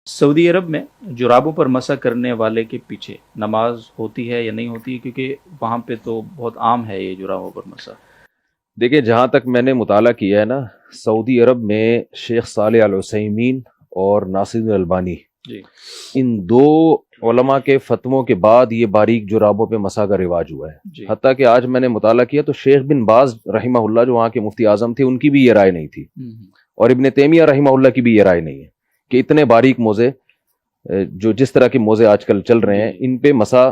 سعودی عرب میں جرابوں پر مسح کرنے والے کے پیچھے نماز ہوتی ہے یا نہیں ہوتی ہے؟ کیونکہ وہاں پہ تو بہت عام ہے یہ جرابوں پر مسح۔ دیکھیں، جہاں تک میں نے مطالعہ کیا ہے نا، سعودی عرب میں شیخ صالح العثیمین اور ناصر الالبانی، جی ان دو علماء کے فتووں کے بعد یہ باریک جرابوں پہ مسح کا رواج ہوا ہے۔ جی حتیٰ کہ آج میں نے مطالعہ کیا تو شیخ بن باز رحمہ اللہ جو وہاں کے مفتی اعظم تھے، ان کی بھی یہ رائے نہیں تھی، اور ابن تیمیہ رحمہ اللہ کی بھی یہ رائے نہیں ہے کہ اتنے باریک موزے، جو جس طرح کے موزے آج کل چل رہے ہیں، ان پہ مسح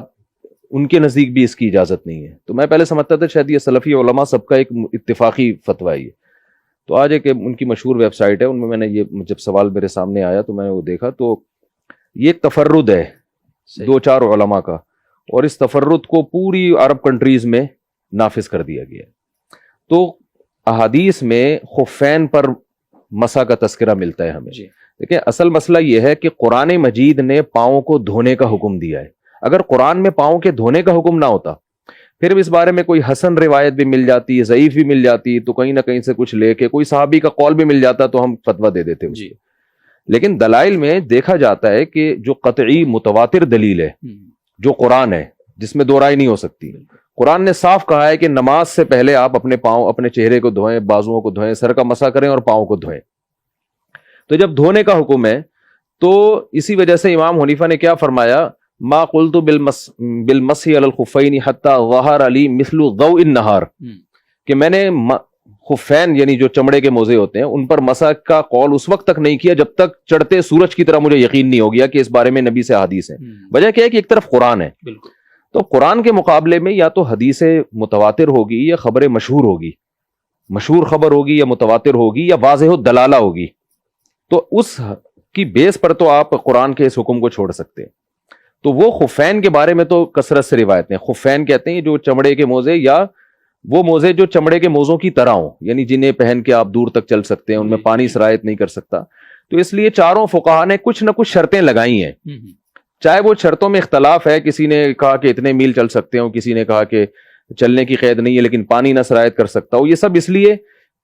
ان کے نزدیک بھی اس کی اجازت نہیں ہے۔ تو میں پہلے سمجھتا تھا شاید یہ سلفی علماء سب کا ایک اتفاقی فتویٰ ہے۔ تو آج ایک ان کی مشہور ویب سائٹ ہے، ان میں نے یہ جب سوال میرے سامنے آیا تو میں نے وہ دیکھا، تو یہ ایک تفرد ہے دو چار علماء کا، اور اس تفرد کو پوری عرب کنٹریز میں نافذ کر دیا گیا ہے۔ تو احادیث میں خفین پر مسح کا تذکرہ ملتا ہے ہمیں۔ دیکھیں، اصل مسئلہ یہ ہے کہ قرآن مجید نے پاؤں کو دھونے کا حکم دیا ہے۔ اگر قرآن میں پاؤں کے دھونے کا حکم نہ ہوتا، پھر اس بارے میں کوئی حسن روایت بھی مل جاتی، ضعیف بھی مل جاتی، تو کہیں نہ کہیں سے کچھ لے کے کوئی صحابی کا قول بھی مل جاتا تو ہم فتویٰ دے دیتے جی۔ لیکن دلائل میں دیکھا جاتا ہے کہ جو قطعی متواتر دلیل ہے، جو قرآن ہے، جس میں دو رائے نہیں ہو سکتی، قرآن نے صاف کہا ہے کہ نماز سے پہلے آپ اپنے پاؤں، اپنے چہرے کو دھوئیں، بازوؤں کو دھوئیں، سر کا مسح کریں اور پاؤں کو دھوئیں۔ تو جب دھونے کا حکم ہے تو اسی وجہ سے امام حنیفہ نے کیا فرمایا، ما قلت بالمسح علی الخفین حتی ظہر علی مثل ضوء النہار، کہ میں نے خفین یعنی جو چمڑے کے موزے ہوتے ہیں ان پر مسح کا قول اس وقت تک نہیں کیا جب تک چڑھتے سورج کی طرح مجھے یقین نہیں ہو گیا کہ اس بارے میں نبی سے حدیث ہے۔ وجہ کیا ہے کہ ایک طرف قرآن ہے، بالکل، تو قرآن کے مقابلے میں یا تو حدیث متواتر ہوگی یا خبر مشہور ہوگی، مشہور خبر ہوگی یا متواتر ہوگی یا واضح الدلالہ ہوگی، تو اس کی بیس پر تو آپ قرآن کے اس حکم کو چھوڑ سکتے ہیں۔ تو وہ خفین کے بارے میں تو کثرت سے روایتیں، خفین کہتے ہیں جو چمڑے کے موزے، یا وہ موزے جو چمڑے کے موزوں کی طرح ہوں، یعنی جنہیں پہن کے آپ دور تک چل سکتے ہیں، ان میں پانی سرایت نہیں کر سکتا۔ تو اس لیے چاروں فقہا نے کچھ نہ کچھ شرطیں لگائی ہیں، چاہے وہ شرطوں میں اختلاف ہے، کسی نے کہا کہ اتنے میل چل سکتے ہوں، کسی نے کہا کہ چلنے کی قید نہیں ہے لیکن پانی نہ سرایت کر سکتا ہو۔ یہ سب اس لیے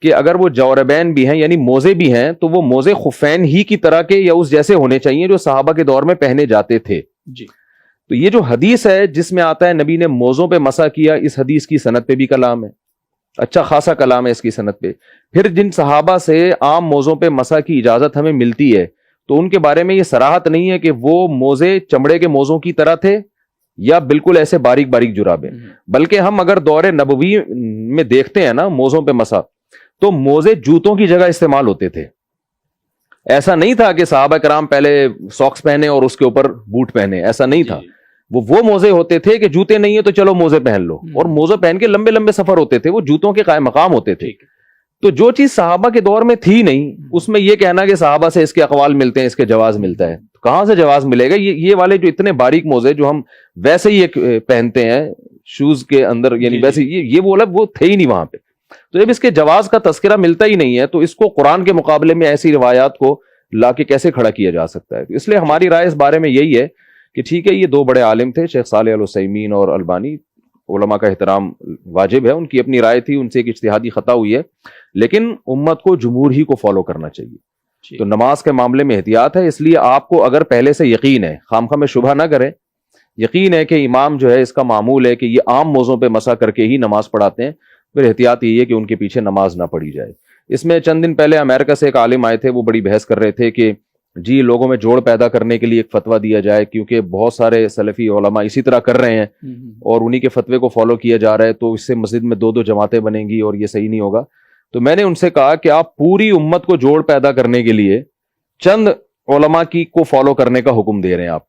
کہ اگر وہ جوربین بھی ہیں یعنی موزے بھی ہیں تو وہ موزے خفین ہی کی طرح کے یا اس جیسے ہونے چاہیے جو صحابہ کے دور میں پہنے جاتے تھے۔ جی۔ تو یہ جو حدیث ہے جس میں آتا ہے نبی نے موزوں پہ مسح کیا، اس حدیث کی سند پہ بھی کلام ہے، اچھا خاصا کلام ہے اس کی سند پہ۔ پھر جن صحابہ سے عام موزوں پہ مسح کی اجازت ہمیں ملتی ہے تو ان کے بارے میں یہ صراحت نہیں ہے کہ وہ موزے چمڑے کے موزوں کی طرح تھے یا بالکل ایسے باریک باریک جرابیں، بلکہ ہم اگر دور نبوی میں دیکھتے ہیں نا موزوں پہ مسح، تو موزے جوتوں کی جگہ استعمال ہوتے تھے۔ ایسا نہیں تھا کہ صحابہ کرام پہلے ساکس پہنے اور اس کے اوپر بوٹ پہنے، ایسا نہیں تھا۔ وہ موزے ہوتے تھے کہ جوتے نہیں ہیں تو چلو موزے پہن لو، اور موزے پہن کے لمبے لمبے سفر ہوتے تھے، وہ جوتوں کے قائم مقام ہوتے تھے۔ تو جو چیز صحابہ کے دور میں تھی نہیں، اس میں یہ کہنا کہ صحابہ سے اس کے اقوال ملتے ہیں، اس کے جواز ملتا ہے، کہاں سے جواز ملے گا؟ یہ والے جو اتنے باریک موزے جو ہم ویسے ہی ایک پہنتے ہیں شوز کے اندر، یعنی ویسے وہ تھے ہی نہیں وہاں پہ۔ تو جب اس کے جواز کا تذکرہ ملتا ہی نہیں ہے تو اس کو قرآن کے مقابلے میں ایسی روایات کو لا کے کیسے کھڑا کیا جا سکتا ہے؟ تو اس لیے ہماری رائے اس بارے میں یہی ہے کہ ٹھیک ہے، یہ دو بڑے عالم تھے، شیخ صالح العثیمین اور البانی، علماء کا احترام واجب ہے، ان کی اپنی رائے تھی، ان سے ایک اجتہادی خطا ہوئی ہے، لیکن امت کو جمہور ہی کو فالو کرنا چاہیے۔ تو نماز کے معاملے میں احتیاط ہے، اس لیے آپ کو اگر پہلے سے یقین ہے، خامخواہ میں شبہ نہ کریں، یقین ہے کہ امام جو ہے اس کا معمول ہے کہ یہ عام موزوں پہ مسح کر کے ہی نماز پڑھاتے ہیں، پھر احتیاط یہ ہے کہ ان کے پیچھے نماز نہ پڑھی جائے۔ اس میں چند دن پہلے امریکہ سے ایک عالم آئے تھے، وہ بڑی بحث کر رہے تھے کہ جی لوگوں میں جوڑ پیدا کرنے کے لیے ایک فتویٰ دیا جائے، کیونکہ بہت سارے سلفی علماء اسی طرح کر رہے ہیں اور انہی کے فتوے کو فالو کیا جا رہا ہے، تو اس سے مسجد میں دو جماعتیں بنیں گی اور یہ صحیح نہیں ہوگا۔ تو میں نے ان سے کہا کہ آپ پوری امت کو جوڑ پیدا کرنے کے لیے چند علماء کی کو فالو کرنے کا حکم دے رہے ہیں آپ،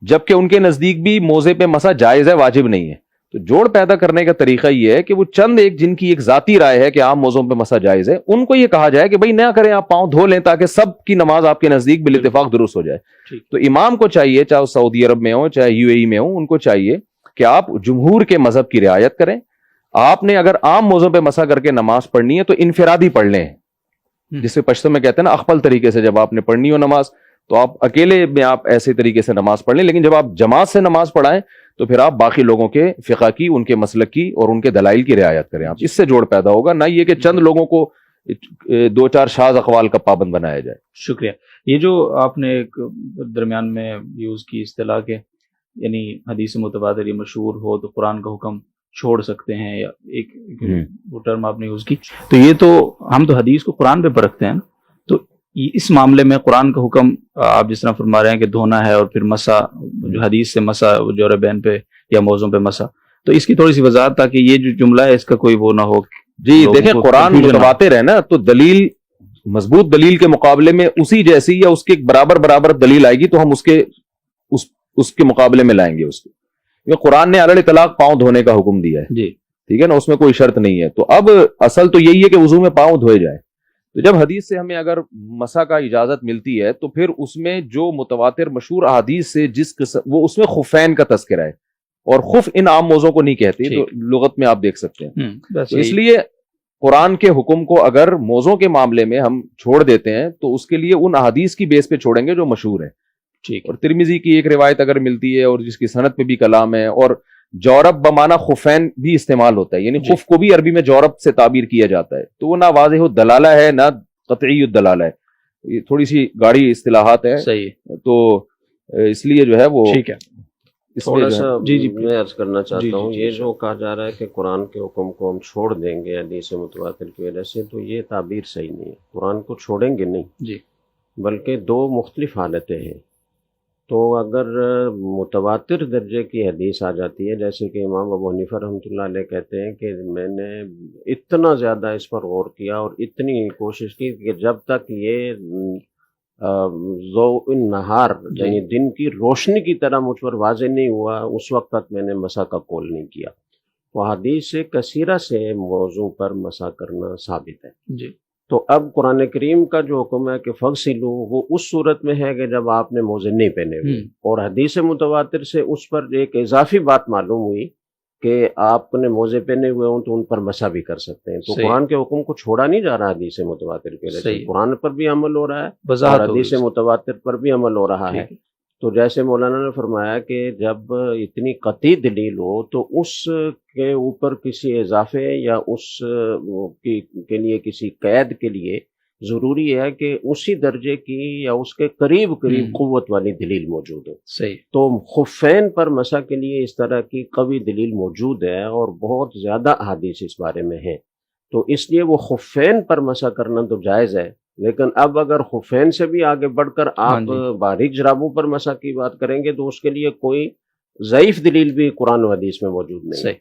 جبکہ ان کے نزدیک بھی موزے پہ مسح جائز ہے، واجب نہیں ہے۔ تو جوڑ پیدا کرنے کا طریقہ یہ ہے کہ وہ چند ایک جن کی ایک ذاتی رائے ہے کہ عام موزوں پہ مسح جائز ہے، ان کو یہ کہا جائے کہ بھائی نہ کریں، آپ پاؤں دھو لیں تاکہ سب کی نماز آپ کے نزدیک بالاتفاق درست ہو جائے۔ تو امام کو چاہیے، چاہے سعودی عرب میں ہو چاہے UAE میں ہو، ان کو چاہیے کہ آپ جمہور کے مذہب کی رعایت کریں۔ آپ نے اگر عام موزوں پہ مسح کر کے نماز پڑھنی ہے تو انفرادی پڑھ لیں، جسے پشتو میں کہتے ہیں نا اخپل طریقے سے، جب آپ نے پڑھنی ہو نماز تو آپ اکیلے میں آپ ایسے طریقے سے نماز پڑھ لیں، لیکن جب آپ جماعت سے نماز پڑھائیں تو پھر آپ باقی لوگوں کے فقہ کی، ان کے مسلک کی اور ان کے دلائل کی رعایت کریں۔ آپ اس سے جوڑ پیدا ہوگا، نہ یہ کہ چند لوگوں کو دو چار شاذ اقوال کا پابند بنایا جائے. شکریہ. یہ جو آپ نے ایک درمیان میں یوز کی اصطلاح کے یعنی حدیث متواتر یہ مشہور ہو تو قرآن کا حکم چھوڑ سکتے ہیں, یا ایک وہ ٹرم آپ نے یوز کی, تو یہ تو ہم تو حدیث کو قرآن پہ پرکھتے ہیں نا, تو اس معاملے میں قرآن کا حکم آپ جس طرح فرما رہے ہیں کہ دھونا ہے اور پھر مسا جو حدیث سے مسا جوربین پہ یا موزوں پہ مسا, تو اس کی تھوڑی سی وضاحت تاکہ یہ جو جملہ ہے اس کا کوئی وہ نہ ہو. جی دیکھیں قرآن متواتر ہے نا, تو دلیل مضبوط دلیل کے مقابلے میں اسی جیسی یا اس کے برابر دلیل آئے گی تو ہم اس کے مقابلے میں لائیں گے اس کو. قرآن نے علی الاطلاق پاؤں دھونے کا حکم دیا ہے, جی ٹھیک ہے نا, اس میں کوئی شرط نہیں ہے. تو اب اصل تو یہی ہے کہ وضو میں پاؤں دھوئے جائے. تو جب حدیث سے ہمیں اگر مسح کا اجازت ملتی ہے تو پھر اس میں جو متواتر مشہور احادیث سے جس قسم وہ اس میں خفین کا تذکرہ ہے, اور خف ان عام موضوع کو نہیں کہتی, تو لغت میں آپ دیکھ سکتے ہیں. تو اس لیے قرآن کے حکم کو اگر موضوع کے معاملے میں ہم چھوڑ دیتے ہیں تو اس کے لیے ان احادیث کی بیس پہ چھوڑیں گے جو مشہور ہے. ٹھیک. اور ترمذی کی ایک روایت اگر ملتی ہے اور جس کی سند پہ بھی کلام ہے, اور جورب بمانا خفین بھی استعمال ہوتا ہے, یعنی خف کو بھی عربی میں جورب سے تعبیر کیا جاتا ہے, تو وہ نہ واضح الدلالہ ہے نہ قطعی الدلالہ ہے, یہ تھوڑی سی گاڑی اصطلاحات ہے. صحیح. تو اس لیے جو ہے وہ ٹھیک ہے. تھوڑا سا میں عرض کرنا چاہتا ہوں, یہ جو کہا جا رہا ہے کہ قرآن کے حکم کو ہم چھوڑ دیں گے حدیث متواتر کی وجہ سے, تو یہ تعبیر صحیح نہیں ہے. قرآن کو چھوڑیں گے نہیں جی, بلکہ دو مختلف حالتیں ہیں. تو اگر متواتر درجے کی حدیث آ جاتی ہے, جیسے کہ امام ابو حنیفہ رحمۃ اللہ علیہ کہتے ہیں کہ میں نے اتنا زیادہ اس پر غور کیا اور اتنی کوشش کی کہ جب تک یہ ضوء النہار یعنی دن کی روشنی کی طرح مجھ پر واضح نہیں ہوا, اس وقت تک میں نے مسح کا قول نہیں کیا. وہ حدیث کثیرہ سے موضوع پر مسح کرنا ثابت ہے. جی. تو اب قرآن کریم کا جو حکم ہے کہ فغسلوا, وہ اس صورت میں ہے کہ جب آپ نے موزے نہیں پہنے ہوئے, اور حدیث متواتر سے اس پر ایک اضافی بات معلوم ہوئی کہ آپ نے موزے پہنے ہوئے ہوں تو ان پر مسح بھی کر سکتے ہیں. تو قرآن کے حکم کو چھوڑا نہیں جا رہا حدیث متواتر کے وجہ سے, قرآن پر بھی عمل ہو رہا ہے اور حدیث متواتر پر بھی عمل ہو رہا ہے. تو جیسے مولانا نے فرمایا کہ جب اتنی قطعی دلیل ہو تو اس کے اوپر کسی اضافے یا اس کے لیے کسی قید کے لیے ضروری ہے کہ اسی درجے کی یا اس کے قریب قوت والی دلیل موجود ہو. صحیح. تو خفین پر مسح کے لیے اس طرح کی قوی دلیل موجود ہے اور بہت زیادہ احادیث اس بارے میں ہیں. تو اس لیے وہ خفین پر مسح کرنا تو جائز ہے, لیکن اب اگر خفین سے بھی آگے بڑھ کر آپ باریک جرابوں پر مسح کی بات کریں گے تو اس کے لیے کوئی ضعیف دلیل بھی قرآن و حدیث میں موجود نہیں.